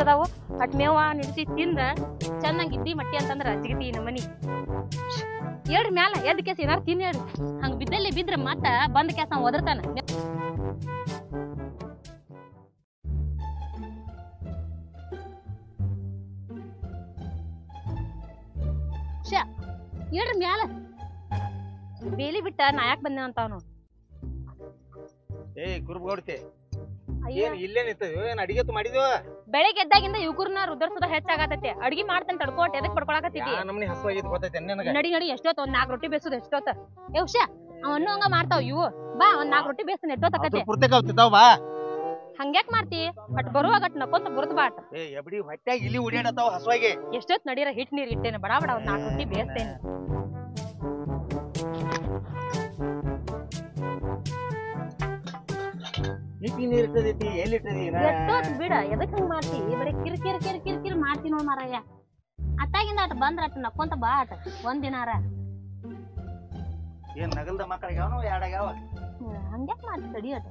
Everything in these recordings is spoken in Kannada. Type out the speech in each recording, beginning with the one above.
ಅದಾವು ಅಟ್ ಮೇವ ನಿಡ್ಸಿ ತಿಂದ ಚೆನ್ನಾಗಿ ಇದ್ದಿ ಮಟ್ಟಿ ಅಂತಂದ್ರ ಜಿಗತಿ ನಮ್ಮನಿ ಹೇಳ್ರಿ ಮ್ಯಾಲ ಎದ್ ಕೇಸ್ ಏನಾರು ತಿನ್ ಹೇಳ್ರಿ ಹಂಗ ಬಿದ್ದಲ್ಲಿ ಬಿದ್ರ ಮತ್ತ ಬಂದ್ ಕೇಸ ಒದರ್ತಾನ ಹೇಳ್ರಿ ಮ್ಯಾಲ ಬೇಲಿ ಬಿಟ್ಟ ನಾ ಯಾಕೆ ಬಂದೆ ಅಂತಾವನು ಬೆಳಿಗ್ಗೆ ಎದ್ದಾಗಿಂದ ಯುಗುರ್ನ ರುದರ್ಸದ ಹೆಚ್ಚಾಗತೈತಿ ಅಡ್ಗಿ ಮಾಡ್ತೇನೆ ತಡ್ಕೋಟ್ ಎದಕ್ ಪಡ್ಕೊಳಕತ್ತಿದ್ದಿ ನಡಿ ನಡಿ ಎಷ್ಟೊತ್ತ ಒಂದ್ 4 ರೊಟ್ಟಿ ಬೇಸುದು ಎಷ್ಟೊತ್ತ ಏ ಉಷಾ ಅವನು ಹಂಗ ಮಾಡ್ತಾವ ಇವು ಬಾ ಒಂದ್ 4 ರೊಟ್ಟಿ ಬೇಸ್ತಾನೆ ಎಷ್ಟೊತ್ತಕತ್ತೆ ಹಂಗ್ಯಾಕ್ ಮಾಡ್ತಿ ಅಟ್ ಬರುವಾಗ ಅಟ್ ನಕ್ಕೊಂತ ಬರುತ್ತ ಬಾಟ ಎಷ್ಟೊತ್ ನಡೀರ ಹಿಟ್ ನೀರ್ ಇಟ್ಟೇನೆ ಬಡ ಬಡ ಒಂದ್ 4 ರೊಟ್ಟಿ ಬೇಸ್ತೇನೆ ಬಿಡ ಎದಕ್ ಹಂಗ ಮಾಡ್ತಿ ಬರೀ ಕಿರಿಕಿರಿ ಕಿರಿಕಿರಿ ಮಾಡ್ತಿ ನೋಡ್ ಮಾರಯ್ಯ ಅತ್ತಾಗಿಂದ ಅಟ್ ಬಂದ್ರ ಅಟ್ ನಕ್ಕೊಂತ ಬಾ ಅಟ್ ಒಂದ್ ದಿನಾರ ಹಂಗ್ಯಾಕ್ ಮಾಡ್ತಿ ತಡಿ ಅಟ್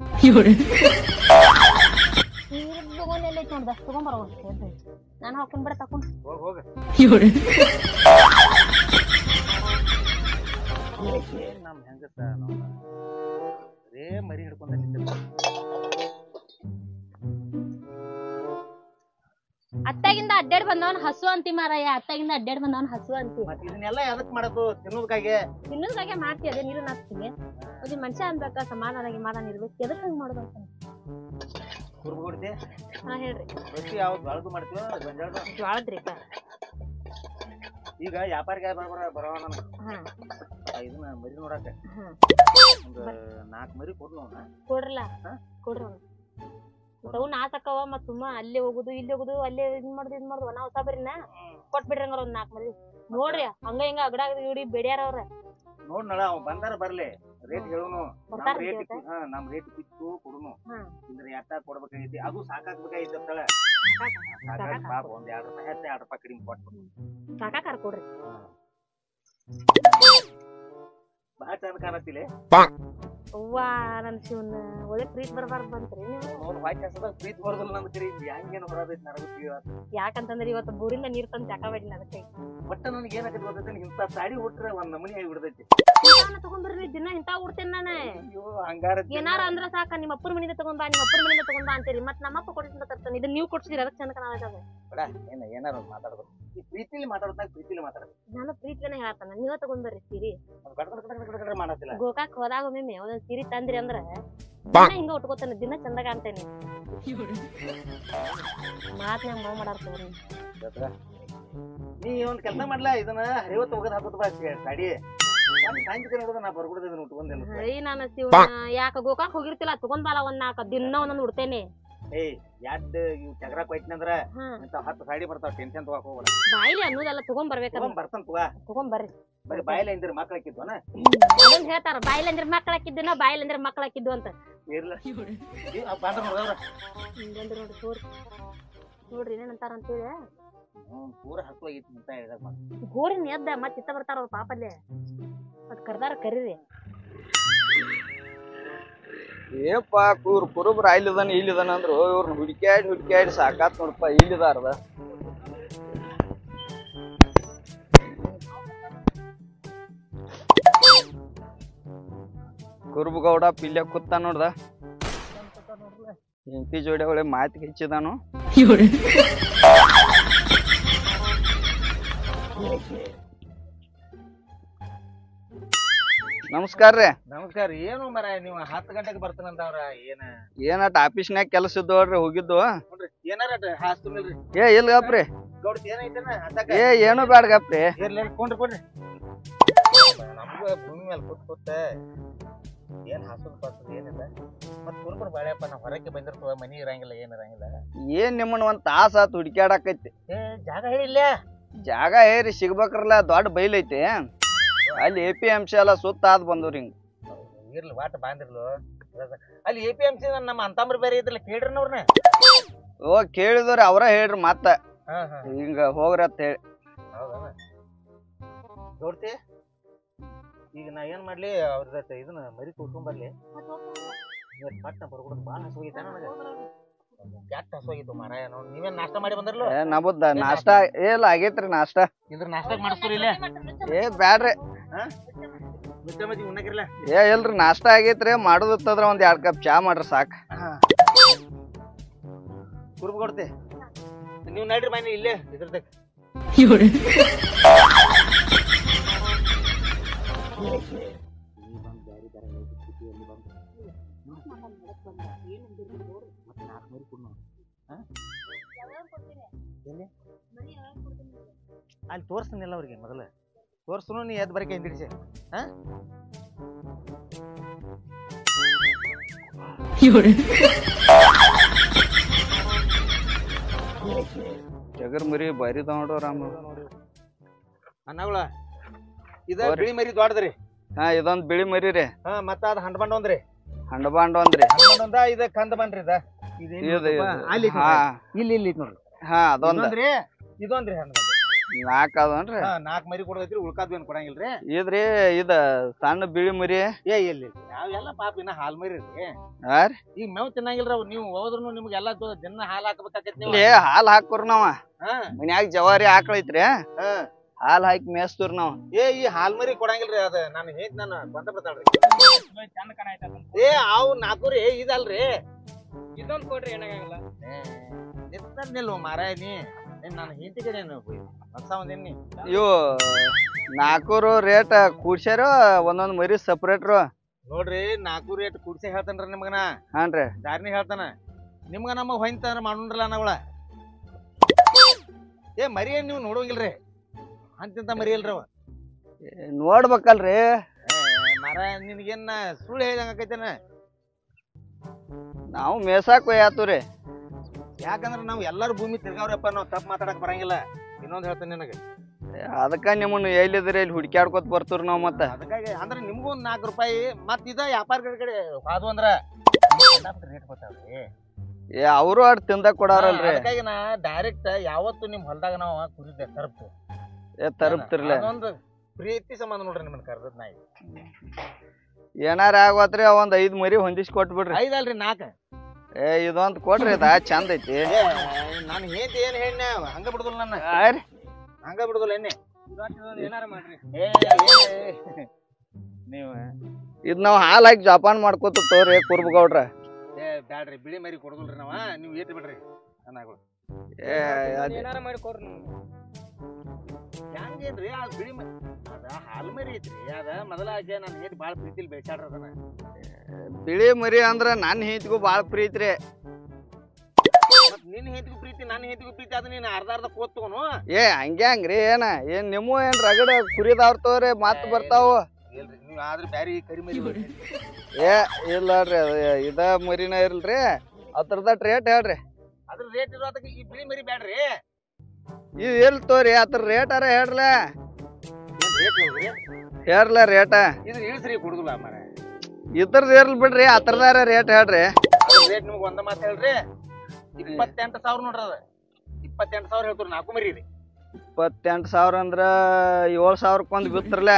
ತಗೊಂಡೆಲ್ಲ ನೋಡ್ದ ತಗೊಂಬರ ನಾನು ಹಾಕೊಂಡ್ ಬಿಡ ತಕೊಂಡ್ ಮರಿ ಹಿಡ್ಕೊಂಡ ಅತ್ತಾಗಿಂದ ಅಡ್ಡಾಡ್ ಬಂದವನ್ ಹಸು ಅಂತಿ ಮಾರಯ್ಯ ಅತ್ತಾಗಿಂದ ಅಡ್ಡಾಡ್ ಬಂದವನ್ ಹಸು ಅಂತಿ ಇದನ್ನೆಲ್ಲ ಎದಕ್ ಮಾಡಬೇಕು ತಿನ್ನೋದಕ್ಕಾಗೆ ಮಾಡ್ತಿ ಅದೇ ನೀರು ನಾಕ್ತೀನಿ ಅದ್ ಮನುಷ್ಯ ಅನ್ಬೇಕ ಸಮಾಧಾನಾಗಿ ಮಾಡಾನ ಇರ್ಬೇಕು ಎದಕ್ ಹಂಗ ಮಾಡೋದು ಅಂತ ಹಾ ಹೇಳ್ರಿ ಜ್ವಾಳದ್ರಿ ಈಗ ವ್ಯಾಪಾರಿಗೆ ಬರೋಣ ಇದನ್ನ ಮರಿ ನೋಡಾಕ ಒಂದ್ 4 ಮರಿ ಕೊಡ್ರಲ್ಲ ಕೊಡ್ರಿ ಅವು ನಾಸಕ್ಕವ ಮತ್ ಸುಮ್ಮ ಅಲ್ಲೇ ಹೋಗುದು ಇಲ್ಲಿ ಹೋಗುದು ಅಲ್ಲೇ ಇದ್ ಮಾಡುದು ನಾ ಹೊಸ ಬರಿನ ಕೊಟ್ಬಿಡ್ರಿ ಹಂಗಾರ ಒಂದ್ 4 ಮರಿ ನೋಡ್ರಿ ಹಂಗ ಹಿಂಗ ಅಗಡಾಗ ಇಡಿ ಬೇಡ್ಯಾರ ಅವ್ರ ನೋಡ್ ನಳ ಅವ್ ಬಂದಾರ ಬರ್ಲಿ ರೇಟ್ ಹೇಳುನು ನಮ್ ರೇಟ್ ಕಿತ್ತು ಕೊಡುನು ಇದ್ರ ಎಟ್ಟ ಕೊಡ್ಬೇಕಾಗೈತಿ ಅದು ಸಾಕಾಗ್ಬೇಕಾಗೈತಿ ಅಂತಳ ಪಾಪ ಒಂದ್ 2 ರೂಪಾಯಿ ಹೆಚ್ಚ 2 ರೂಪಾಯಿ ಕಡಿಮೆ ಕೊಟ್ಟು ಸಾಕಾಕಾರ ಕೊಡ್ರಿ ಬಾಳ ಚಂದ ಕಾಣತ್ತಿಲ್ಲ ಅವ್ವಾ ನನ್ ಶಿವನ್ ಒಳ್ಳೆ ಪ್ರೀತಿ ಬರ್ಬಾರ್ದು ಬಂತ್ರಿ ನೋಡ್ ವಾಯ್ಸ್ ಹಸದಾಗ ಪ್ರೀತಿ ಬರೋದಿಲ್ಲ ನನ್ ಕರಿ ಹೆಂಗೇನು ಬರೋದೈತಿ ನನಗೂ ಯಾಕಂತಂದ್ರೆ ಇವತ್ತು ಬೋರಿಂದ ನೀರ್ ತಂದು ಜಾಕ ಮಾಡಿಲ್ಲ ಅದಕ್ಕೆ ಒಟ್ಟ ನನಗೆ ಏನಾಗತ್ತೆ ಗೊತ್ತೈತಿ ಇಂತ ಸಾಡಿ ಉಟ್ರೆ ಒಂದ್ ನಮನಿ ಆಗಿ ಬಿಡ್ತೈತಿ ತಗೊಂಡ್ಬರ್ರಿ ದಿನ ಇಂತ ಉಡ್ತೇನೆ ನಾನು ಅಯ್ಯೋ ಹಂಗಾರ ಏನಾರ ಅಂದ್ರ ಸಾಕ ನಿಮ್ಮ ಅಪ್ಪರ ಮನಿಂದ ತಗೊಂಡ್ ಬಾ ನಿಮ್ಮ ಅಪ್ಪರ ಮನಿಂದ ತಗೊಂಡ್ ಬಾ ಅಂತೀರಿ ಮತ್ ನಮ್ಮಪ್ಪ ಕೊಡಿಸಿಂದ ತರ್ತಾನೆ ಇದನ್ನ ನೀವು ಕೊಡ್ಸಿದಿರ ಅದಕ್ಕೆ ಚಂದ ಕಾಣಾಗತ್ತದ ಬೇಡ ಏನಾರ ಮಾತಾಡ್ಬೇಕು ಈ ಪ್ರೀತಿಲಿ ಮಾತಾಡ್ದಾಗ ಪ್ರೀತಿಲಿ ಮಾತಾಡ್ಬೇಕು ನಾನು ಪ್ರೀತಿನೇ ಹೇಳ್ತಾನ ನೀವ ತಗೊಂಡ್ಬರ್ರಿ ಸೀರಿ ಮಾಡತ್ತಿಲ್ಲ ಗೋಕಾಕ್ ಹೋದಾಗ ಒಮ್ಮೆ ಒಂದೊಂದ್ ಸೀರಿ ತಂದ್ರಿ ಅಂದ್ರ ಹಿಂಗ ಉಟ್ಕೋತಾನೆ ದಿನ ಚಂದ ಕಾಣ್ತೇನೆ ಮಾತ್ನ್ಯಾಗ ಮಾವ್ ಮಾಡಾರ್ತವ್ರಿ ನೀ ಒಂದ್ ಕೆಲಸ ಮಾಡ್ಲಾ ಇದನ್ನ ಹರಿವತ್ತು ಹೋಗೋದ್ ಹಾಕೋದ್ ಬಾ ಸಾಡಿ ಸಾಯಂಕಾಲ ನೋಡೋದ ನಾ ಬರ್ಬಿಡೋದ ಇದನ್ನ ಉಟ್ಕೊಂಡೇನು ನಾನು ಶಿವ ಯಾಕ ಗೋಕಾಕ್ ಹೋಗಿರ್ತಿಲ್ಲ ತಗೊಂಡ್ ಬಾಲ ಒಂದ್ 4 ದಿನ ಒಂದೊಂದ್ ಉಡ್ತೇನೆ ಏಯ್ ಯಾಡ್ ಇವ್ ಚಗ್ರಾಕ್ ಹೋಯ್ತಂದ್ರ ಇಂತ 10 ಸಾಡಿ ಬರ್ತಾವ ಟೆನ್ಷನ್ ತಗೋಕ್ ಹೋಗ್ಬೇಡ ಬಾಯಿಲಿ ಅನ್ನೋದೆಲ್ಲ ತಗೊಂಡ್ ಬರ್ಬೇಕಲ್ಲ ಬರ್ತಾನ ತಗೊಂಡ್ ಬರ್ರಿ ಬರೀ ಬಾಯಿಲೆ ಅಂದ್ರ ಮಕ್ಳು ಹಾಕಿದ್ವನ ಅದನ್ನ ಹೇಳ್ತಾರ ಬಾಯಿಲೆ ಅಂದ್ರೆ ಮಕ್ಳು ಹಾಕಿದ್ವಿ ಬಾಯಿಲೆ ಅಂದ್ರೆ ಮಕ್ಳು ಹಾಕಿದ್ವು ಅಂತ ಇರ್ಲ ಬಂದ್ರ ನೋಡ್ರ ನೋಡ್ರಿ ನೋಡ್ರಿ ಏನೇನಂತಾರ ಅಂತೇಳಿ ಪೂರ ಹಸುವಾಗಿತ್ತು ಅಂತ ಹೇಳಿದಾಗ ಗೋರಿನ ಎದ್ದ ಮತ್ ಇತ್ತ ಬರ್ತಾರ ಅವ್ರ ಪಾಪಲ್ಲೇ ಮತ್ ಕರ್ದಾರ ಕರೀರಿ ಏಪ್ಪ ಕುರುಬ್ರ ಇಲ್ಲಿದಾನ ಅಂದ್ರು ಇವ್ರನ್ನ ಹುಡ್ಕ್ಯಾಡಿ ಸಾಕಾತ್ ನೋಡಪ್ಪ ಇಲ್ಲಿದಾರದ ಕುರುಬಗೌಡ ಪಿಲ್ಯ ಕೂತ ನೋಡ್ದ ಹೆಂಡತಿ ಜೋಡಿ ಒಳ್ಳೆ ಮಾತಿಗೆ ಹೆಚ್ಚಿದಾನು ನಮಸ್ಕಾರ ರೀ ನಮಸ್ಕಾರ ಏನು ಮರ ನೀವು 10 ಗಂಟೆಗೆ ಬರ್ತಾನಂತವ್ರ ಏನಟ ಆಫೀಸ್ನ್ಯಾಗ ಕೆಲಸ ಇದ್ದು ನೋಡ್ರಿ ಹೋಗಿದ್ದು ನೋಡ್ರಿ ಏನಾರ ಹಾಸ್ತಿಲ್ರಿ ಏ ಇಲ್ಲ ಗಪ್ರಿ ಗೌಡ ಏನೈತನ ಏ ಏನು ಬ್ಯಾಡ ಗಪ್ರಿ ಕೊಡ್ರಿ ನಮ್ಗ ಭೂಮಿ ಮೇಲೆ ಕೂತ್ ಏನ್ ಹಾಸೋದ್ ಪಾಸೋದ್ ಏನಿಲ್ಲ ಮತ್ ಕುರುಬರ್ ಬಾಳ್ಯಪ್ಪ ನಾವ್ ಹೊರಕ್ಕೆ ಬಂದಿರ್ತವ ಮನಿ ಇರಂಗಿಲ್ಲ ಏನ್ ಇರಂಗಿಲ್ಲ ಏನ್ ನಿಮ್ಮನ್ನ ಒಂದ್ ತಾಸ ಆತ್ ಹುಡ್ಕ್ಯಾಡಕೈತಿ ಜಾಗ ಹೇಳಿಲ್ಲ ಜಾಗ ಹೇರಿ ಸಿಗ್ಬೇಕ್ರಲ್ಲ ದೊಡ್ಡ ಬೈಲೈತಿ ಅಲ್ಲಿ APMC ಎಲ್ಲ ಸುತ್ತ ಆದ್ ಬಂದವ್ರಿ ಹಿಂಗ ಇರ್ಲಿ ವಾಟ ಬಾಂದಿರ್ಲು ಅಲ್ಲಿ APMC ನಮ್ಮ ಅಂತಂಬ್ರ ಬೇರೆ ಇದ್ರಲ್ಲ ಕೇಳ್ರಿ ಅವ್ರನ್ನ ಓ ಕೇಳಿದವ್ರಿ ಅವ್ರ ಹೇಳ್ರಿ ಮತ್ತ ಹಿಂಗ ಹೋಗ್ರಿ ಅಂತ ಹೇಳಿ ಹೌದಾ ನೋಡ್ತಿ ಈಗ ನಾ ಏನ್ ಮಾಡ್ಲಿ ಅವ್ರ ಇದನ್ನ ಮರಿ ತೋರ್ಕೊಂಡ್ ಬರ್ಲಿ ಪಟ್ನ ಬರ್ಕೊಡೋದು ಬಾಳ ಹಸು ಹೋಗಿತ್ತ ನನಗ ಕೆಟ್ಟ ಹಸುವಾಗಿತ್ತು ಮಾರಾಯ ನೋಡಿ ನೀವೇನ್ ನಾಷ್ಟ ಮಾಡಿ ಬಂದ್ರಲ್ಲ ನಮ್ದ ನಾಷ್ಟಾ ಇಲ್ಲ ಆಗೇತ್ರಿ ನಾಷ್ಟಾ ಇದ್ರ ನಾಷ್ಟಕ್ ಮಾಡಿಸ್ತೀರಿ ಇಲ್ಲೇ ಬ್ಯಾಡ್ರಿ ಮುಚ್ಚಮಜ್ಜಿ ಉಣ್ಣಕಿರ್ಲ ಇಲ್ರಿ ನಾಷ್ಟಾ ಆಗೇತ್ರಿ ಮಾಡೋದಿತ್ತಂದ್ರ ಒಂದ್ 2 ಕಪ್ ಚಾ ಮಾಡ್ರಿ ಸಾಕ್ ಕುರುಬು ಕೊಡ್ತೆ ನೀವ್ ನಡ್ರಿ ಮನೆ ಇಲ್ಲೇ ಇದ್ರದಕ್ ಅಲ್ಲಿ ತೋರ್ಸ್ತಾನಿಲ್ಲ ಅವ್ರಿಗೆ ಮೊದಲ ತೋರ್ಸ್ನು ನೀ ಎದ್ ಬರಕೆ ಹಿಂದಿಡಿಸಿ ಜಗರ್ ಮರಿ ಬಾರಿ ನೋಡ್ರ ರಾಮ ಅನ್ನಗಳ ಇದ ಬಿಳಿ ಮರಿ ದೊಡ್ಡದ್ರಿ ಇದೊಂದ್ ಬಿಳಿ ಮರಿ ರೀ ಮತ್ತ ಅದ್ ಹಂಡ್ಬಂಡ್ ಒಂದ್ರಿ ಹಂಡಬಾಂಡ್ ಒಂದ್ರಿ ಒಂದ ಇದ ಕಂದ ಬನ್ರಿ ಇದ ಇಲ್ಲಿ ಇಲ್ಲಿ ನೋಡ್ರಿ ಅದೊಂದ್ರಿ ಇದೊಂದ್ರಿ ಹಂಡ್ಬಂಡ್ 4 ಅದನ್ರಿ 4 ಮರಿ ಕೊಡದೈತ್ರಿ ಉಳ್ಕಾದ್ವಿ ಏನ್ ಕೊಡಂಗಿಲ್ರಿ ಇದ್ರಿ ಇದ ಸಣ್ಣ ಬಿಳಿ ಮರಿ ಇಲ್ಲಿ ನಾವೆಲ್ಲ ಪಾಪ ಇನ್ನ ಹಾಲ್ ಮರಿ ರೀ ಈಗ ಮೇವ್ ತಿನ್ನಂಗಿಲ್ರಿ ಅವ್ ನೀವು ಹೋದ್ರುನು ನಿಮ್ಗೆಲ್ಲಾ ದಿನ ಹಾಲ್ ಹಾಕ್ಬೇಕಾಕೈತಿ ನೀವು ಹಾಲ್ ಹಾಕೋರ್ ನಾವ ಮನ್ಯಾಗ ಜವಾರಿ ಆಕಳ ಐತ್ರಿ ಹಾಲ್ ಹಾಕಿ ಮೇಸ್ತವ್ರಿ ನಾವ್ ಈ ಹಾಲ್ ಮರಿ ಕೊಡಂಗಿಲ್ರಿ ಅದ ನಾನು ಬಂದ ಬರ್ತಾಳ್ರಿ ಅವ್ 4 ರೀ ಇದಲ್ರಿ ಇದೊಂದ್ ಕೊಡ್ರಿ ಏನಾಗಲ್ಲ ನಿಲ್ವ ಮಾರಾಯ ನೀ ನಾನು ಹಿಂತಿ ಕಡೆ ಇವು 4 ರೇಟ್ ಕೂಡ್ಸ್ಯಾರ ಒಂದೊಂದ್ ಮರಿ ಸಪ್ರೇಟ್ರು ನೋಡ್ರಿ 4 ರೇಟ್ ಕೂಡ್ಸಿ ಹೇಳ್ತಾನ್ರಿ ನಿಮ್ಗನ ಹಾನ್ರಿ ದಾರಿನಿ ಹೇಳ್ತಾನ ನಿಮ್ಗ ನಮಗ್ ಹೊಂತಾರ ಮಾಡೋಣ್ರಲ್ಲ ನಾವಳ ಮರಿ ಏನ್ ನೀವು ನೋಡೋಂಗಿಲ್ರಿ ಅಂತಿಂತ ಮರಿ ಇಲ್ರಿ ಅವ ನೋಡ್ಬೇಕಲ್ರಿ ಮರ ನಿನ್ಗೇನ ಸುಳ್ಳು ಹೇಳಿದಂಗ ಆಕೈತೇನ ನಾವು ಮೇಸಾಕ್ ಒಯ್ಯಾತವ್ರಿ ಯಾಕಂದ್ರ ನಾವ್ ಎಲ್ಲಾರು ಭೂಮಿ ತಿರ್ಗಾವ್ರಪ್ಪ ನಾವ್ ತಪ್ಪ ಮಾತಾಡಕ್ ಬರಂಗಿಲ್ಲ ಇನ್ನೊಂದ್ ಹೇಳ್ತೇನೆ ನಿನಗ ಅದಕ್ಕ ನಿಮ್ಮನ್ನ ಎಲ್ಲಿದ್ರಿ ಇಲ್ಲಿ ಹುಡುಕ್ಯಾಡ್ಕೊತ ಬರ್ತವ್ರಿ ನಾವ್ ಮತ್ತ ಅದಕ್ಕಾಗಿ ಅಂದ್ರ ನಿಮ್ಗೂ 4 ರೂಪಾಯಿ ಮತ್ ಇದ ವ್ಯಾಪಾರ ಕಡೆ ಹಾದು ಅಂದ್ರ ರೇಟ್ ಗೊತ್ತಾವ್ರಿ ಅವ್ರು ಅಡ್ ತಿಂದ ಕೊಡಾರಲ್ರಿ ಅದಕ್ಕಾಗಿ ನಾ ಡೈರೆಕ್ಟ್ ಯಾವತ್ತು ನಿಮ್ ಹೊಲ್ದಾಗ ನಾವ್ ಕುರಿದ್ದೆ ತರಪ್ತಿರ್ಲ ಒಂದು ಪ್ರೀತಿ ಸಂಬಂಧ ನೋಡ್ರಿ ನಿಮ್ಮನ್ನ ಕರ್ದದ್ ನಾಯಿ ಏನಾರ ಆಗವತ್ರಿ ಒಂದ್ 5 ಮರಿ ಹೊಂದಿಸಿ ಕೊಟ್ಬಿಡ್ರಿ 5 ಅಲ್ರಿ 4 ಇದೊಂದ್ ಕೊಡ್ರಿ ಇದ ಚಂದ ಐತಿ ನಾನು ಹೇಂತಿ ಏನ್ ಹೇಳ ಹಂಗ ಬಿಡುದಿಲ್ಲ ನನ್ನ ಹಂಗ ಬಿಡುದಿಲ್ಲ ಎಣ್ಣೆ ಏನಾರ ಮಾಡ್ರಿ ನೀವ್ ಇದ್ ನಾವ್ ಹಾಲ್ ಹಾಕಿ ಜಪಾನ್ ಮಾಡ್ಕೋತ ತೋರಿ ಕುರ್ಬಗೌಡ್ರ ಬ್ಯಾಡ್ರಿ ಬಿಳಿ ಮರಿ ಕೊಡುದಿಲ್ರಿ ನಾವ ನೀವ್ ಏಟ್ ಬಿಡ್ರಿ ಅನ್ನಗಳು ಏನಾರ ಮಾಡಿ ಕೊಡ್ರಿ ಹೆಂಗೇನ್ರಿ ಆ ಬಿಳಿ ಮರಿ ಅದ ಹಾಲ್ ಮರಿ ಐತ್ರಿ ಅದ ಮೊದಲ ನಾನು ಹೇಳಿ ಬಾಳ ಪ್ರೀತಿಲಿ ಬೆಳ್ಸಾಡ್ರ ಅದನ್ನ ಬಿಳಿ ಮರಿ ಅಂದ್ರ ನನ್ ಹೆಂತಿಗೂ ಬಾಳ ಪ್ರೀತಿ ನಿನ್ ಹೆಂತಿಗೂ ಪ್ರೀತಿ ನನ್ನ ಹೆಂತಿಗೂ ಪ್ರೀತಿ ಅದ ನೀನ್ ಅರ್ಧ ಕೋತ್ ತಗೋನು ಹಂಗ್ರಿ ಏನ್ ನಿಮ್ಮ ಏನ್ ರಗಡ ಕುರಿದವ್ರ ತೋರಿ ಮತ್ ಬರ್ತಾವ ಇಲ್ರಿ ನೀವ್ ಆದ್ರ ಬ್ಯಾರಿ ಕರಿ ಮರಿ ಇಲ್ಲಾಡ್ರಿ ಇದ ಮರಿನ ಇರ್ಲ್ರಿ ಅದ್ರದ ರೇಟ್ ಹೇಳ್ರಿ ಅದ್ರ ರೇಟ್ ಇರೋದಕ್ಕೆ ಈ ಬಿಳಿ ಮರಿ ಬ್ಯಾಡ್ರಿ ಇವ್ ಇಲ್ ತೋರಿ ಅದ್ರ ರೇಟ್ ಅರ ಹೇಳ್ರಲ್ಲ ಹೇಳ್ರಲ್ಲ ರೇಟ ಇದ್ರ ಇಳಿಸ್ರಿ ಕೊಡುದಿಲ್ಲ ಮರ ಇದ್ರದ್ ಇರ್ಲ್ ಬಿಡ್ರಿ ಅದ್ರದಾರ ರೇಟ್ ಹೇಳ್ರಿ ರೇಟ್ ನಿಮ್ಗೆ ಒಂದ ಮಾತು ಹೇಳ್ರಿ 28,000 ನೋಡ್ರಿ ಅದ 28,000 ಹೇಳ್ತೀರಿ 4 ಮರಿ ರೀ 28,000 ಅಂದ್ರ 7,000 ಒಂದ್ ಬಿತ್ತರ್ಲ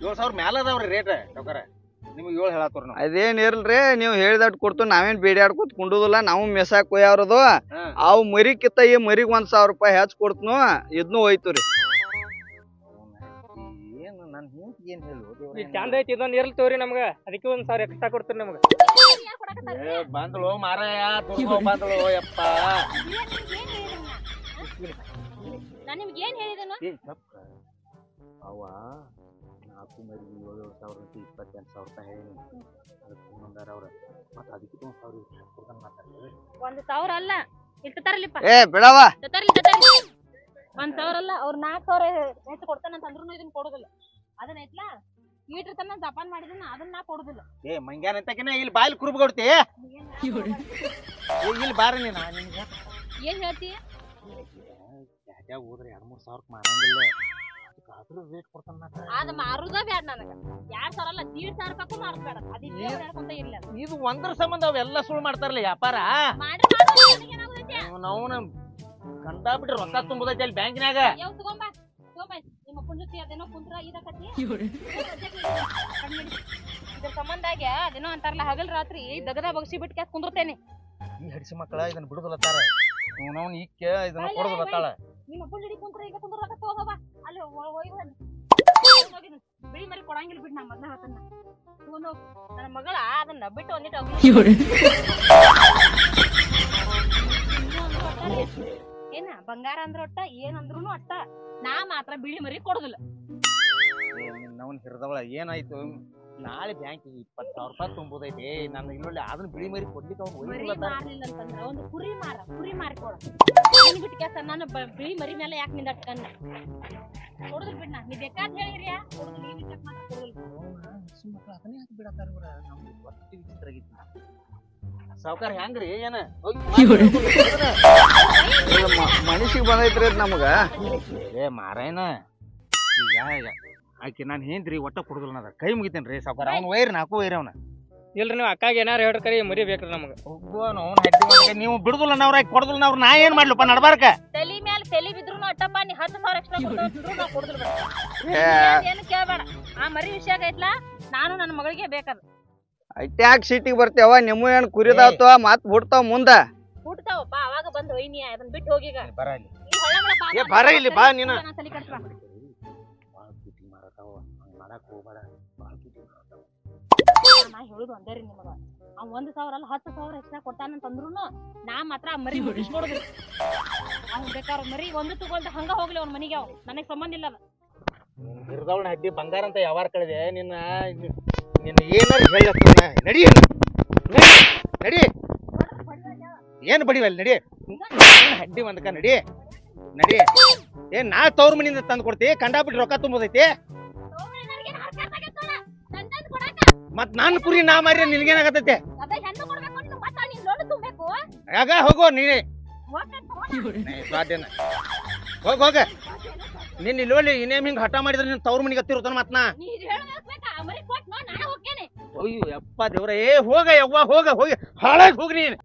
7,000 ಮ್ಯಾಲ ಅದಾವ್ರಿ ರೇಟ್ ಸಾವ್ಕಾರ ನಿಮ್ಗೆ 7 ಹೇಳತ್ತವ್ರ ನಾವು ಅದೇನ್ ಇರ್ಲ್ರಿ ನೀವ್ ಹೇಳಿದಟ್ ಕೊಡ್ತು ನಾವೇನ್ ಬೇಡ್ಯಾಡ್ಕೊತ ಕುಂಡುದಿಲ್ಲ ನಾವು ಮೆಸಾಕ್ ಕೊಯ್ಯಾವ್ರದು ಅವ್ ಮರಿಕಿತ್ತ ಈ ಮರಿಗ್ 1,000 ರೂಪಾಯಿ ಹೆಚ್ಚ್ ಕೊಡ್ತನು ಇದ್ನು ಹೋಯ್ತು ರೀ ಏನು ನನ್ ಏನ್ ಹೇಳು ಚಂದ ಐತಿ ಇದೊಂದ್ ಇರ್ಲಿ ತೋರಿ ನಮ್ಗ ಅದಕ್ಕೆ 1,000 ಎಕ್ಸ್ಟ್ರಾ ಕೊಡ್ತೀರಿ ನಮ್ಗ ಬಂದಳು ಮಾರಾಯ ಬಂದಳು ಯಪ್ಪ ನಾನು ನಿಮ್ಗೆ ಏನ್ ಹೇಳಿದನು ಅವ 4 ಮರಿ 7,000 ಅಂತ 28,000 ರೂಪಾಯಿ ಹೇಳಿ ಅದಕ್ಕೆ ಒಂದಾರ ಅವ್ರ ಮತ್ತೆ ಅದಕ್ಕೆ 1,000 ಕೊಡ್ತಾನ ಮಾತಾಡ್ತೀವಿ 1,000 ಅಲ್ಲ ಇಟ್ಟು ತರಲಿಪ್ಪ ಬಿಡವ ತರಲಿ 1,000 ಅಲ್ಲ ಅವ್ರ 4,000 ಹೆಚ್ಚು ಕೊಡ್ತಾನಂತ ಅಂದ್ರೂ ಇದನ್ನ ಕೊಡುದಿಲ್ಲ ಅದನ್ನ ಐತ್ಲಾ ಈಟ್ರ ತನ ಜಪಾನ್ ಮಾಡಿದನ ಅದನ್ನ ನಾ ಕೊಡುದಿಲ್ಲ ಮಂಗ್ಯಾನ ಅಂತಕಿನ ಇಲ್ಲಿ ಬಾಯಿಲ್ ಕುರುಬ್ ಕೊಡ್ತಿ ಇಲ್ಲಿ ಬಾರಿ ನೀನ ನಿಮ್ಗೆ ಏನ್ ಹೇಳ್ತಿ ಯಾಕೆ ಹೋದ್ರೆ 2-3 ಸಾವಿರ ಮಾರಂಗಿಲ್ಲ ಅದ್ರ ರೇಟ್ ಕೊಡ್ತಾನ ಅದ ಮಾರುದ ಬ್ಯಾಡ ನನಗ 2,000 ಅಲ್ಲ 1,500 ರೂಪಾಯಿ ಮಾರುದ ಬೇಡ ಅದ ಇಲ್ಲೇ ಹೇಳ್ಕೊಂತ ಇಲ್ಲ ಇದು ಒಂದ್ರ ಸಂಬಂಧ ಅವೆಲ್ಲ ಸುಳ್ಳು ಮಾಡ್ತಾರಲ್ಲ ವ್ಯಾಪಾರ ನಾವು ಕಂಡಾ ಬಿಟ್ರೆ ರೊಕ್ಕ ತುಂಬುದೈತಿ ಅಲ್ಲಿ ಬ್ಯಾಂಕಿನಾಗ ನಿಮ್ಮ ಅಪ್ಪನ ಜೊತೆ ಅದೇನೋ ಕುಂತ್ರ ಇದಕ್ಕತಿ ಇದ್ರ ಸಂಬಂಧಾಗ ಅದೇನೋ ಅಂತಾರಲ್ಲ ಹಗಲ್ ರಾತ್ರಿ ದಗದ ಬಗ್ಸಿ ಬಿಟ್ಟು ಕುಂದಿರ್ತೇನೆ. ಈ ಹಡಿಸಿ ಮಕ್ಕಳ ಇದನ್ನ ಬಿಡುದಲ್ಲತ್ತಾರ ನಾವು ಈಕೆ ಇದನ್ನ ಕೊಡುದಲ್ಲತ್ತಾಳ. ನಿಮ್ಮ ಅಪ್ಪನ ಹಿಡಿ ಕುಂತ್ರ ಈಗ ಕುಂದ್ರಕ ಹೋಗವ ಅಲ್ಲಿ ಬಿಳಿ ಮರಿ ಕೊಡಂಗಿಲ್ಲ ಬಿಡ್ ನಾ ಮೊದ್ಲ ಹೇಳ್ತಾನ ನನ್ನ ಮಗಳ ಅದನ್ನ ಬಿಟ್ಟು ಒಂದಿಟ್ಟು ಏನ ಬಂಗಾರ ಅಂದ್ರ ಒಟ್ಟ ಏನಂದ್ರೂ ಅಟ್ಟ ನಾ ಮಾತ್ರ ಬಿಳಿ ಮರಿ ಕೊಡುದಿಲ್ಲ. ನವನ್ ಹಿರಿದವಳ ಏನಾಯ್ತು ನಾಳೆ ಬ್ಯಾಂಕಿಗೆ 20,000 ರೂಪಾಯಿ ತುಂಬುದೈತಿ ನಾನು ಇನ್ನೊಳ್ಳೆ ಅದನ್ನ ಬಿಳಿ ಮರಿ ಕೊಡ್ಲಿಕ್ಕೆ ಮಾರ್ಲಿಲ್ಲ ಅಂತಂದ್ರ ಒಂದು ಕುರಿ ಮಾರಿ ಕೊಡ ಬಿಟ್ಟು ಕೆಲಸ ನಾನು ಬಿಳಿ ಮರಿ ಮೇಲೆ ಯಾಕೆ ನಿಂದ ಕಣ್ಣ ಕೊಡುದಿಲ್ಲ ಬಿಡ್ ನಾ ನೀ ಬೇಕಾದ್ ಹೇಳಿರಿ ಸಾವುಕಾರ ಹೆಂಗ್ರಿ ಏನ ಮನಸ್ಸಿಗೆ ಬಂದೈತ್ರಿ ನಮಗ ಏ ಮಾರಾಯನ ಈಗ ಆಕಿ ನಾನು ಏನ್ರಿ ಒಟ್ಟ ಕೊಡುದಿಲ್ಲ ನದ ಕೈ ಮುಗಿತೇನ್ರಿ ಸಾವುಕಾರ ಅವ್ನ ವೈರ್ ನಾಲ್ಕು ವೈರ್ ಅವನ ಇಲ್ರಿ ನೀವು ಅಕ್ಕಾಗ ಏನಾರ ಹೇಳ್ರಿ ಕರಿ ಮರಿ ಬೇಕ್ರಿ ನಮಗ ನೀವು ಬಿಡುದಿಲ್ಲ ನಾವ್ರ ಕೊಡುದಿಲ್ಲ ನಾವ್ರ ನಾ ಏನ್ ಮಾಡ್ಲಪ್ಪ ನಡ್ಬಾರ್ಕ ತಲಿ ಮ್ಯಾಲ ತಲಿ ಬಿದ್ರು ಅಟ್ಟಪ್ಪ ನೀ 10,000 ಎಕ್ಸ್ಟ್ರಾ ಕೊಡ್ತಿದ್ರು ನಾ ಕೊಡುದಿಲ್ಲ ಏನು ಕೇಳಬೇಡ ಆ ಮರಿ ವಿಷಯ ಐತ್ಲಾ ನಾನು ನನ್ನ ಮಗಳಿಗೆ ಬೇಕಾದ ಅಟ್ಯಾಕ್ ಸಿಟಿಗೆ ಬರ್ತೀವ ನಿಮ್ಮ ಏನ್ ಕುರಿದಾವ ಮತ್ ಬಿಡ್ತಾವ ಮುಂದ ಹುಡ್ತಾವಪ್ಪ ಅವಾಗ ಬಂದು ಒಯ್ನಿ ಅದನ್ನ ಬಿಟ್ಟು ಹೋಗೀಗ ಬರ ಇಲ್ಲಿ ಬಾ ನೀನ ತಲಿ ಕಟ್ಸ್ಬಾ ನಾ ಹೇಳುದು ಅಂದೇರಿ ನಿಮಗ ಅವ್ 1,000 ಅಲ್ಲ 10,000 ಎಕ್ಸ್ಟ್ರಾ ಕೊಟ್ಟಾನಂತಂದ್ರು ನಾ ಮಾತ್ರ ಆ ಮರಿ ಮುಗಿಸ್ಕೊಡುದಿಲ್ಲ. ಅವ್ನು ಬೇಕಾದ್ರೆ ಮರಿ ಒಂದು ತಗೊಂಡು ಹಂಗ ಹೋಗ್ಲಿ ಅವ್ನ ಮನಿಗೆ ಅವ್ ನನಗ್ ಸಂಬಂಧ ಇಲ್ಲ ಹಿರಿದವಳ ಹಡ್ಡಿ ಬಂಗಾರ ಅಂತ ಯಾವಾರ ಕಳೆದೆ ನಿನ್ನ ಏನಾರ ಹೇಳ ನಡಿ ನಡಿ ಏನ್ ಬಡಿವಲ್ಲ ನಡಿ ಹಡ್ಡಿ ಒಂದಕ ನಡಿ ನಡಿ ಏನ್ ನಾ ತವ್ರ ಮನಿಯಿಂದ ತಂದು ಕೊಡ್ತಿ ಕಂಡಾಬಿಟ್ಟು ರೊಕ್ಕ ತುಂಬೋದೈತಿ ಮತ್ ನನ್ನ ಕುರಿ ನಾ ಮಾರಿ ನಿನ್ಗೇನಾಗತ್ತೈತೆ ಆಗ ಹೋಗೋ ನೀನೆ ಹೋಗ ನಿನ್ ಇಲ್ಲಿ ಇನ್ನೇಮ್ ಹಿಂಗ್ ಹಠ ಮಾಡಿದ್ರೆ ನಿನ್ ತವ್ರ ಮನಿಗೆ ಹತ್ತಿರುತ್ತಾನ ಮತ್ ನಾ ಅಯ್ಯೋ ಯಪ್ಪ ದೇವ್ರ ಏ ಹೋಗ ಯವ್ವ ಹೋಗ ಹೋಗಿ ಹಾಳಾಗಿ ಹೋಗ್ರಿ ನೀನ್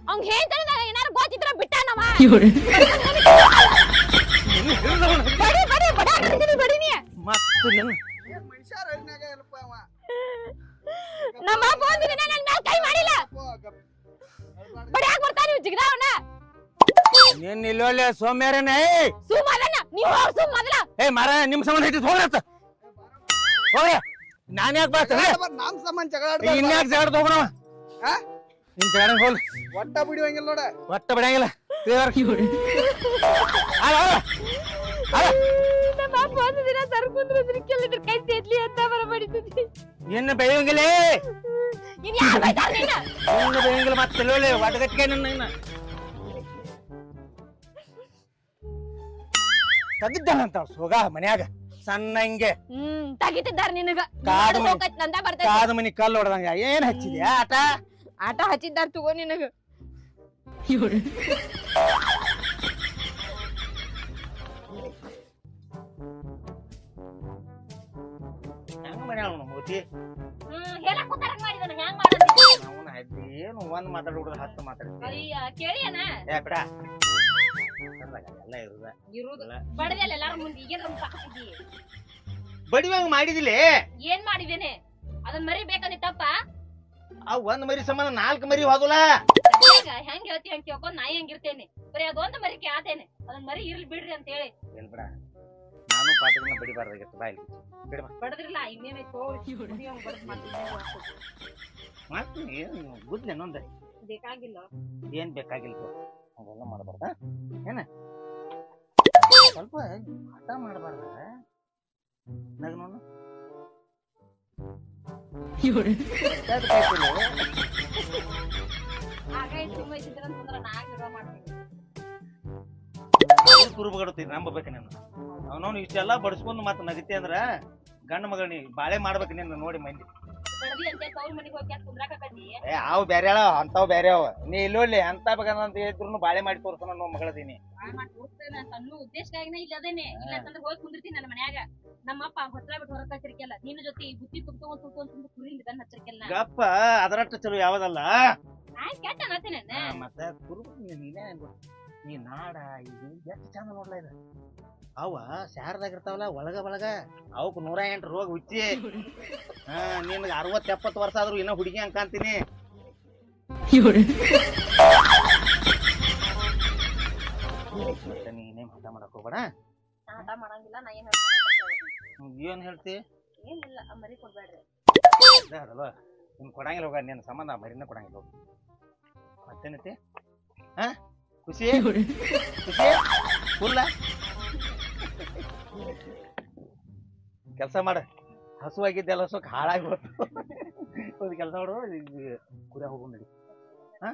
ಅವ್ನ್ ಹೇಳ್ತಾನ ಏನಾರು ಗೊತ್ತಿದ್ರ ಬಿಟ್ಟಾನವ ನಮ್ಮ ಅಪ್ಪ ಒಂದು ದಿನ ನನ್ನ ಮೇಲೆ ಕೈ ಮಾಡಿಲ್ಲ ಬಡಿಯಾಕ ಬರ್ತಾನೆ ಜಿಗದಾವನ ನೀನ್ ಇಲ್ಲೊಳ್ಳೆ ಸೋಮ್ಯಾರನೇ ಸುಮ್ಮದನ ನೀವು ಹೋಗ್ ಸುಮ್ಮದನ ಏ ಮಾರ ನಿಮ್ ಸಂಬಂಧ ಹಿಡಿದು ಹೋಗ್ರತ್ತ ಹೋಗ ನಾನ್ ಯಾಕೆ ಬರ್ತಾನೆ ನಮ್ ಸಂಬಂಧ ಜಗಳ ಇನ್ಯಾಕೆ ಜಗಳ ತಗೋಣವ ನಿನ್ ಜಗಳ ಹೋಲ್ ಒಟ್ಟ ಬಿಡುವಂಗಿಲ್ಲ ನೋಡ ಒಟ್ಟ ಬಿಡಂಗಿಲ್ಲ ನಮ್ಮ ಅಪ್ಪ ಒಂದು ದಿನ ಸರ್ಕುಂದ್ರ ಕೆಲದ್ರ ಕೈ ಸೇದ್ಲಿ ಅಂತ ಬರಬಡಿತದೆ ನಿನ್ನ ಬೆಳೆಯಂಗಿಲ್ಲ ಇನ್ ಯಾರು ಬೈತಾರ ನೀನ ನಿನ್ನ ಬೆಳೆಯಂಗಿಲ್ಲ ಮತ್ತೆ ಎಲ್ಲೊಳ್ಳೆ ಒಡಗಟ್ಟಿಗೆ ನನ್ನ ತೆಗಿದ್ದಾನಂತ ಸೋಗ ಮನ್ಯಾಗ ಸಣ್ಣ ಹಿಂಗೆ ತೆಗಿತಿದ್ದಾರ ನಿನಗ ನಂದ ಬರ್ತೈತಿ ಕಾದ ಮನಿ ಕಲ್ಲು ಹೊಡೆದಂಗ ಏನ್ ಹಚ್ಚಿದ್ಯಾ ಆಟ ಹಚ್ಚಿದ್ದಾರ ತಗೋ ನಿನಗ ಹೆಂಗ ಮಾಡ್ಯಾಳ ಮೂತಿ ಹೇಳಕ್ ಕೂತಾರ ಮಾಡಿದನ ಹ್ಯಾಂಗ ಮಾಡೋದು ಅವನ ಹದ್ದಿ ಏನು ಒಂದ್ ಮಾತಾಡ್ಬಿಡುದು 10 ಮಾತಾಡ್ತಿ ಅಯ್ಯ ಕೇಳಿಯನ ಏ ಬಿಡ ಎಲ್ಲ ಇರುದ ಬಡದಲ್ಲ ಎಲ್ಲಾರ ಮುಂದೆ ಈಗೇನ ಸಾಕತಿದ್ದಿ ಬಡಿವಂಗ ಮಾಡಿದಿಲ್ಲ ಏನ್ ಮಾಡಿದೇನೆ ಅದನ್ನ ಮರಿ ಬೇಕಂದಿ ತಪ್ಪ ಆ ಒಂದ್ ಮರಿ ಸಂಬಂಧ 4 ಮರಿ ಹೋದಲ್ಲ ಹೆಂಗ್ ಹೇಳ್ತಿ ಹಂಗ ಕೇಳ್ಕೊಂಡ್ ನಾ ಹೆಂಗಿರ್ತೇನೆ ಬರೀ ಅದೊಂದು ಮರಿ ಕೇಳ್ತೇನೆ ಅದನ್ನ ಮರಿ ಇರ್ಲಿ ಬಿಡ್ರಿ ಅಂತ ಹೇಳಿ ಏನ್ ಬಿಡ ನಾನು ಪಾಠಗಳನ್ನ ಬಡಿಬಾರ್ದಾಗಿತ್ತು ಬಾಯಿ ಬಿಡಬಾ ಬಡದ್ರಿಲ್ಲ ಇನ್ನೇನೈತೋ ಮಾಡ್ತೀನಿ ಏನು ಗುದ್ಲೇನೊಂದ ಬೇಕಾಗಿಲ್ಲ ಏನ್ ಬೇಕಾಗಿಲ್ಲ ಅವೆಲ್ಲ ಮಾಡಬಾರ್ದ ಏನ ಸ್ವಲ್ಪ ಹಠ ಮಾಡಬಾರ್ದ ನಗನೋನು ಕುರುಬಗಡುತ್ತೀನಿ ನಂಬಬೇಕು ನೀನು ಅವನವನು ಇಷ್ಟೆಲ್ಲ ಬಡಿಸ್ಕೊಂಡು ಮತ್ತೆ ನಗತಿ ಅಂದ್ರ ಗಂಡ ಮಗನಿ ಬಾಳೆ ಮಾಡ್ಬೇಕು ನಿನ್ನ ನೋಡಿ ಮಂದಿ ಕಡದಿ ಅಂತ ತವ್ರ ಮನಿಗ್ ಹೋಗಿ ಕುಂದ್ರಾಕತ್ತಿ ಏ ಅವ್ ಬ್ಯಾರೆ ಅವ ಅಂತಾವ್ ಬ್ಯಾರೆ ಅವ ನೀ ಇಲ್ಲೋಡ್ಲಿ ಅಂತ ಬೇಕಂತ ಹೇಳಿದ್ರು ಬಾಳೆ ಮಾಡಿ ತೋರ್ಸೋಣ ನೋ ಮಗಳದೀನಿ ಸಣ್ಣ ಉದ್ದೇಶಕ್ಕಾಗಿನ ಇಲ್ಲ ಅದೇನೆ ಇಲ್ಲ ಅಂತಂದ್ರೆ ಹೋಗಿ ಕುಂದಿರ್ತೀನಿ ನನ್ನ ಮನ್ಯಾಗ ನಮ್ಮಪ್ಪ ಹೊತ್ರ ಬಿಟ್ಟು ಹೊರಗ್ ಹಚ್ಚಿರ್ಕೆಲ್ಲ ನಿನ್ನ ಜೊತೆ ಬುತ್ತಿ ತುಂಬ್ಕೊಂಡ್ ಕುರಿ ಹಿಡ್ಕೊಂಡ್ ಹಚ್ಚಿರ್ಕೆಲ್ಲ ಗಪ್ಪ ಅದರಷ್ಟು ಚಲೋ ಯಾವ್ದಲ್ಲ ಆಯ್ತು ಕೆಟ್ಟ ಅನ್ನತೀನಿ ಮತ್ತ ಕುರುಬ ನೀನೇ ಈ ನಾಡ ಇದು ಎಷ್ಟು ಚಂದ ನೋಡ್ಲ ಇದು ಅವ ಶಾರದಾಗ ಇರ್ತಾವಲ್ಲ ಒಳಗ ಅವಕ್ 108 ರೋಗ ಹುಚ್ಚಿ ನಿನ್ಗ 60-70 ವರ್ಷ ಆದ್ರೂ ಇನ್ನೂ ಹುಡುಗಿ ಅಂತೀನಿ ನೀನೇ ಹಠ ಮಾಡಕ್ ಹೋಗ್ಬೇಡ ಹಠ ಮಾಡಂಗಿಲ್ಲ ನಾ ಏನ್ ಹೇಳ್ತಿ ಏನಿಲ್ಲ ಮರಿ ಕೊಡ್ಬೇಡ್ರಿ ಅದಲ್ವ ನಿನ್ ಕೊಡಂಗಿಲ್ಲ ಹೋಗ ನಿನ್ ಸಂಬಂಧ ಮರಿನ ಕೊಡಂಗಿಲ್ಲ ಹೋಗ ಮತ್ತೇನೈತಿ ಹಾ ಖುಷಿ ಖುಷಿ ಫುಲ್ಲ ಕೆಲಸ ಮಾಡ ಹಸುವಾಗಿದ್ದೆಲ್ಲ ಸ್ವಲ್ಪ ಹಾಳಾಗಿ ಹೋಗ್ತು ಒಂದು ಕೆಲಸ ಮಾಡು ಕುರಿಯ ಹೋಗು ನಡಿ ಹಾ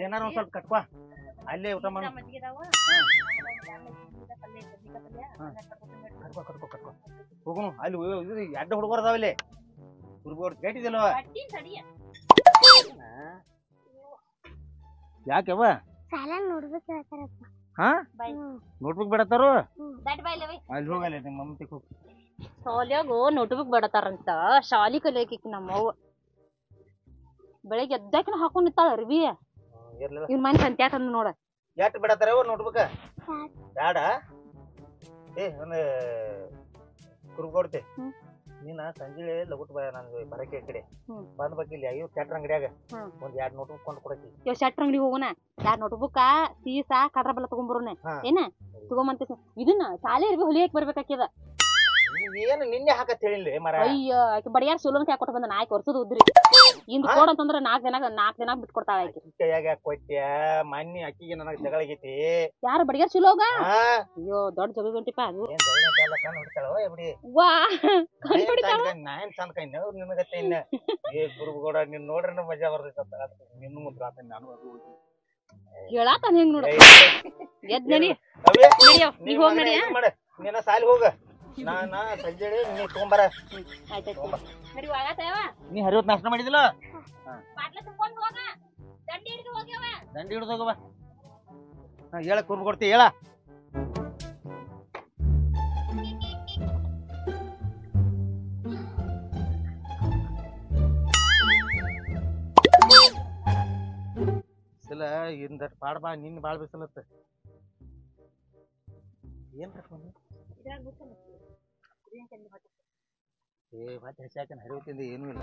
ಏನಾರು ಒಂದ್ ಸ್ವಲ್ಪ ಕಟ್ಕೊ ಅಲ್ಲೇ ಊಟ ಮಾಡು ಕಟ್ಕೊ ಹೋಗುನು ಅಲ್ಲಿ ಅಡ್ಡ ಹುಡುಗರು ಅದಾವಲ್ಲಿ ಹುಡುಗರು ಕೇಟಿದಿಲ್ವ ಯಾಕೆವ ಹಾ ನೋಟ್ಬುಕ್ ಬಿಡತ್ತಾರು ಅಲ್ಲಿ ಹೋಗಲ್ಲ ನಿಮ್ಮ ಮಮ್ಮಿ ಹೋಗಿ ಶಾಲ್ಯಾಗು ನೋಟ್ಬುಕ್ ಬಿಡತಾರಂತ ಶಾಲಿ ಕಲಿಯಕಿ ನಮ್ಮವ್ವ ಬೆಳಿಗ್ಗೆ ಎದ್ದಾಕಿನ ಹಾಕೊಂಡ್ ನಿಂತಾಳ ಅರ್ವಿ ಇವ್ನ ಮನೆ ಸಂತ್ಯಾಕ ಅಂದ್ ನೋಡ ಎಟ್ ಬಿಡತ್ತಾರ ನೋಟ್ಬುಕ್ ಬ್ಯಾಡ ಏ ಒಂದು ಕುರುಬ್ ಕೊಡ್ತಿ ನೀನ ಸಂಜೆ ಲಗುಟ್ ನನ್ಗೆ ಬರಕ್ಕೆ ಕಡೆ ಬಂದ್ ಬೇಕಿಲ್ಲ ಅಯ್ಯೋ ಚಟ್ರ ಅಂಗಡಿಯಾಗ ಒಂದ್ 2 ನೋಟ್ಬುಕ್ ಕೊಂಡು ಕೊಡಕಿ ಇವ್ ಶಟ್ರ ಅಂಗಡಿ ಹೋಗೋಣ 2 ನೋಟ್ಬುಕ್ ಸೀಸಾ ಕಡ್ರ ಬೆಲ್ಲ ತಗೊಂಡ್ಬರೋಣ ಏನ ತಗೊಂಬಂತ ಇದನ್ನ ಶಾಲೆ ಅರ್ವಿ ಹೊಲಿಯಕ್ ಬರ್ಬೇಕಾಕ್ಯದ ಏನು ನಿನ್ನೆ ಹಾಕತ್ ಹೇಳಿಲ್ಲ ಮರ ಅಯ್ಯ ಆಕಿ ಬಡಿಯಾರ ಸುಲನ್ ಕೈ ಕೊಟ್ಟು ಬಂದ 4 ವರ್ಷದ ಉದ್ರಿ ಇಂದ ಕೊಡ ಅಂತಂದ್ರ 4 ದಿನ ಬಿಟ್ಟು ಕೊಡ್ತಾಳ ಆಕಿ ಕೈಯಾಗ ಯಾಕೆ ಕೊಟ್ಟ್ಯಾ ಮನ್ನಿ ಅಕ್ಕಿಗೆ ನನಗ ಜಗಳ ಆಗೈತಿ ಯಾರು ಬಡಿಯಾರ ಸುಲೋಗ ಅಯ್ಯೋ ದೊಡ್ಡ ಜಗಳ ಗಂಟಿಪ್ಪ ಅದು ಏನ್ ಜಗಳ ಗಂಟೆ ಕಣ್ಣು ಹೊಡಿತಾಳವ ಎಬ್ಡಿ ವಾ ಕಣ್ಣು ಹೊಡಿತಾಳ ನಾಯನ್ ಚಂದ ಕೈ ನವ್ರು ನಿನಗತ್ತೆ ಇನ್ನ ಏ ಗುರುಗೌಡ ನೀನ್ ನೋಡ್ರಿ ಮಜಾ ಬರ್ತೈತ ನಿನ್ನ ಮುಂದೆ ಆತ ನಾನು ಹೇಳಾತಾನ ಹೆಂಗ್ ನೋಡ ಎದ್ ನಡಿ ನೀ ಹೋಗ್ ನಡಿ ನೀನ ಸಾಲಿ ಹೋಗ ನಾನ ಸಂಜೆ ನೀ ತಗೊಂಬರ ನಡಿ ಹೋಗತ್ತವ ನೀ ಹರಿವತ್ ನಾಷ್ಟ ಮಾಡಿದಿಲ್ಲ ಬಾಟ್ಲ ತಗೊಂಡ್ ಹೋಗ ದಂಡಿ ಹಿಡಿದು ಹೋಗ್ಯವ ದಂಡಿ ಹಿಡಿದು ಹೋಗವ ಹೇಳ ಕುರ್ಬ ಕೊಡ್ತಿ ಹೇಳ ಇಂದ ಪಾಡ್ ಬಾ ನಿನ್ನ ಬಾಳ್ ಬಿಸಲತ್ತ ಏನ್ ಏ ಮತ್ತೆ ಹಸಿ ಹಾಕನ್ ಹರಿವು ತಿಂದ ಏನೂ ಇಲ್ಲ